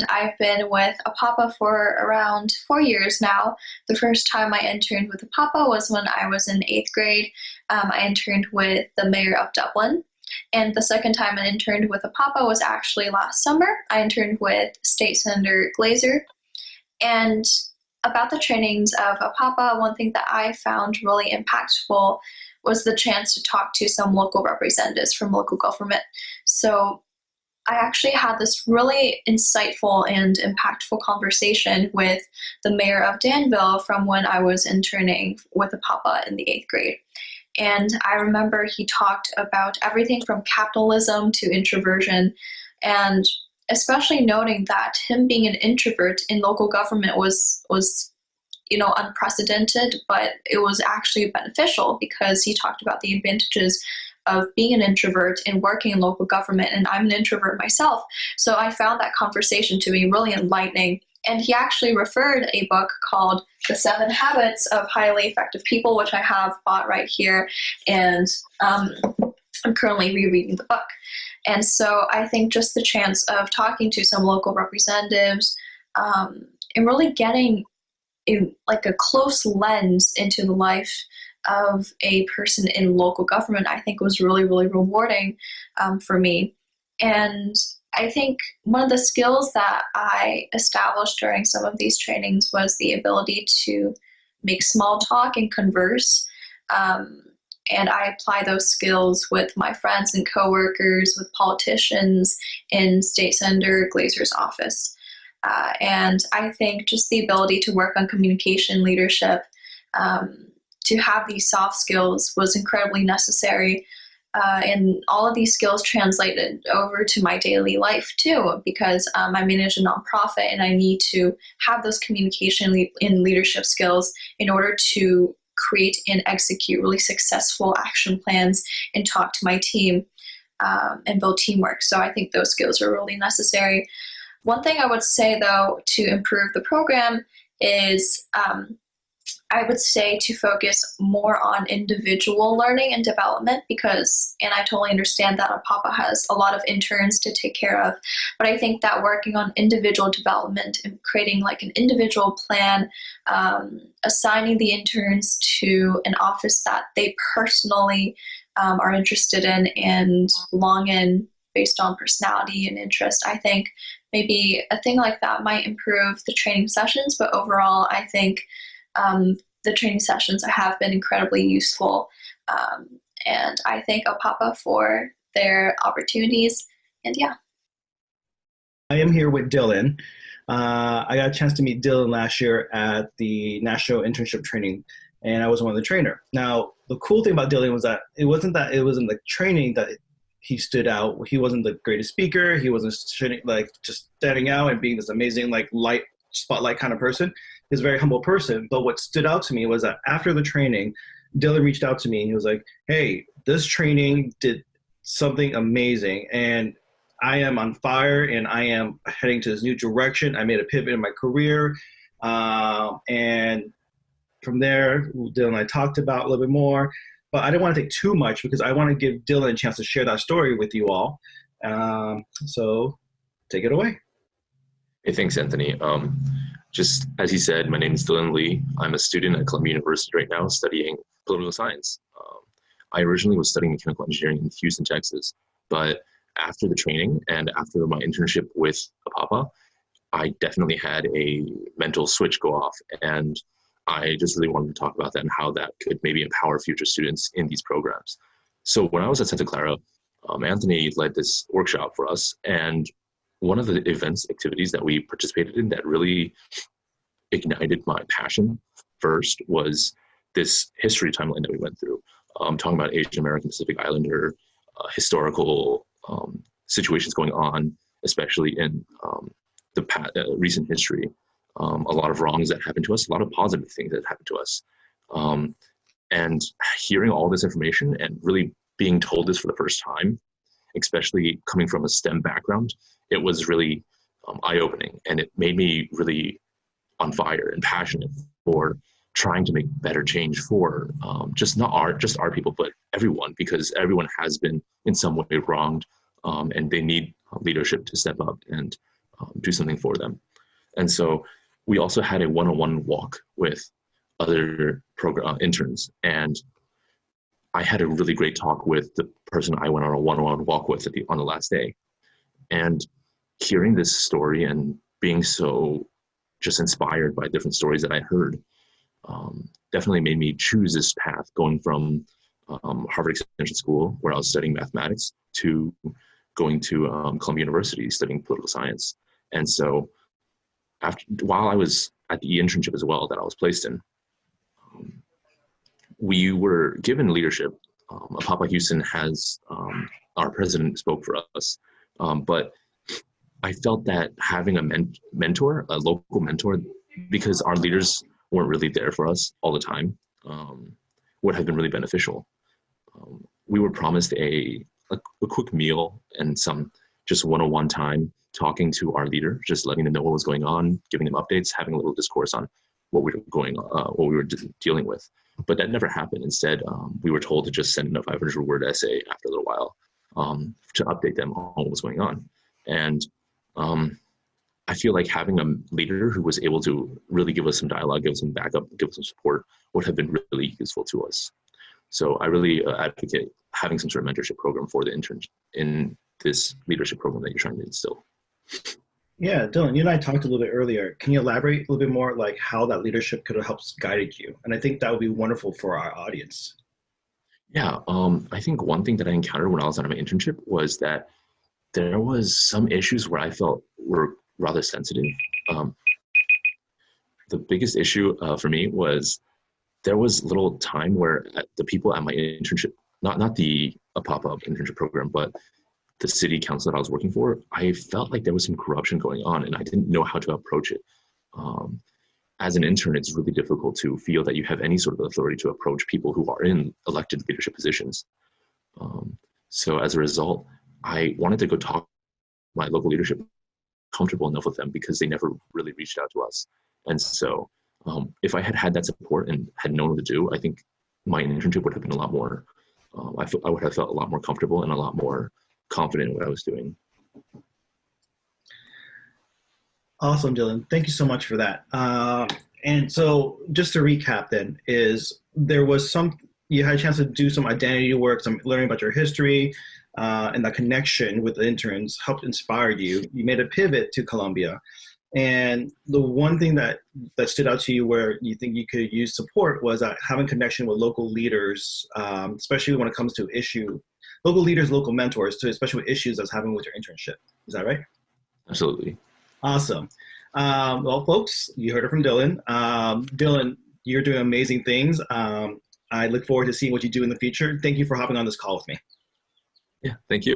I've been with a Papa for around 4 years now. The first time I interned with a Papa was when I was in eighth grade. I interned with the mayor of Dublin. And the second time I interned with a Papa was actually last summer. I interned with State Senator Glazer. And about the trainings of a Papa, one thing that I found really impactful was the chance to talk to some local representatives from local government. So I actually had this really insightful and impactful conversation with the mayor of Danville from when I was interning with a Papa in the eighth grade. And I remember he talked about everything from capitalism to introversion, and especially noting that him being an introvert in local government was unprecedented, but it was actually beneficial because he talked about the advantages of being an introvert and working in local government, and I'm an introvert myself. So I found that conversation to be really enlightening. And he actually referred a book called The 7 Habits of Highly Effective People, which I have bought right here, and I'm currently rereading the book. And so I think just the chance of talking to some local representatives and really getting a close lens into the life of a person in local government, I think was really, really rewarding for me. And I think one of the skills that I established during some of these trainings was the ability to make small talk and converse. And I apply those skills with my friends and coworkers, with politicians in State Senator Glazer's office. And I think just the ability to work on communication leadership, to have these soft skills was incredibly necessary. And all of these skills translated over to my daily life too, because I manage a nonprofit and I need to have those communication and leadership skills in order to create and execute really successful action plans and talk to my team and build teamwork. So I think those skills are really necessary. One thing I would say, though, to improve the program is I would say to focus more on individual learning and development and I totally understand that a Papa has a lot of interns to take care of, but I think that working on individual development and creating like an individual plan, assigning the interns to an office that they personally are interested in and belong in based on personality and interest, I think maybe a thing like that might improve the training sessions, but overall I think the training sessions have been incredibly useful, and I thank OPAPA for their opportunities, and yeah. I am here with Dylan. I got a chance to meet Dylan last year at the National Internship Training, and I was one of the trainer. Now, the cool thing about Dylan was that it wasn't the training that he stood out. He wasn't the greatest speaker. He wasn't just standing out and being this amazing light spotlight kind of person. He's a very humble person. But what stood out to me was that after the training, Dylan reached out to me and he was like, hey, this training did something amazing and I am on fire and I am heading to this new direction. I made a pivot in my career. And from there, Dylan and I talked about a little bit more, but I didn't want to take too much because I want to give Dylan a chance to share that story with you all. So take it away. Hey, thanks, Anthony. Just as he said, my name is Dylan Lee. I'm a student at Columbia University right now studying political science. I originally was studying mechanical engineering in Houston, Texas, but after the training and after my internship with APAPA, I definitely had a mental switch go off, and I just really wanted to talk about that and how that could maybe empower future students in these programs. So when I was at Santa Clara, Anthony led this workshop for us, and one of the events activities that we participated in that really ignited my passion first was this history timeline that we went through, talking about Asian American Pacific Islander historical situations going on, especially in the recent history. A lot of wrongs that happened to us, a lot of positive things that happened to us. And hearing all this information and really being told this for the first time, especially coming from a STEM background, it was really eye-opening, and it made me really on fire and passionate for trying to make better change for just our people, but everyone, because everyone has been in some way wronged, and they need leadership to step up and do something for them. And so we also had a one-on-one walk with other program interns, and I had a really great talk with the person I went on a one-on-one walk with on the last day. And hearing this story and being so just inspired by different stories that I heard definitely made me choose this path, going from Harvard Extension School, where I was studying mathematics, to going to Columbia University studying political science. And so while I was at the internship as well that I was placed in, we were given leadership. Papa Houston has, our president spoke for us, but I felt that having a mentor, a local mentor, because our leaders weren't really there for us all the time, would have been really beneficial. We were promised a quick meal and some just one-on-one time talking to our leader, just letting them know what was going on, giving them updates, having a little discourse on what we were dealing with. But that never happened. Instead, we were told to just send in a 500-word essay after a little while to update them on what was going on. And I feel like having a leader who was able to really give us some dialogue, give us some backup, give us some support would have been really useful to us. So I really advocate having some sort of mentorship program for the interns in this leadership program that you're trying to instill. Yeah, Dylan, you and I talked a little bit earlier. Can you elaborate a little bit more, like how that leadership could have helped guided you? And I think that would be wonderful for our audience. Yeah, I think one thing that I encountered when I was on my internship was that there was some issues where I felt were rather sensitive. The biggest issue for me was there was little time where the people at my internship, not the pop-up internship program, but the city council that I was working for, I felt like there was some corruption going on and I didn't know how to approach it. As an intern, it's really difficult to feel that you have any sort of authority to approach people who are in elected leadership positions. So as a result, I wanted to go talk to my local leadership, comfortable enough with them, because they never really reached out to us. And so if I had had that support and had known what to do, I think my internship would have been a lot more, I would have felt a lot more comfortable and a lot more confident in what I was doing. Awesome, Dylan. Thank you so much for that. And so just to recap then, is there was you had a chance to do some identity work, some learning about your history, and that connection with the interns helped inspire you. You made a pivot to Columbia. And the one thing that stood out to you where you think you could use support was having connection with local leaders, especially when it comes to local leaders, local mentors, especially with issues that's happening with your internship. Is that right? Absolutely. Awesome. Well, folks, you heard it from Dylan. Dylan, you're doing amazing things. I look forward to seeing what you do in the future. Thank you for hopping on this call with me. Yeah, thank you.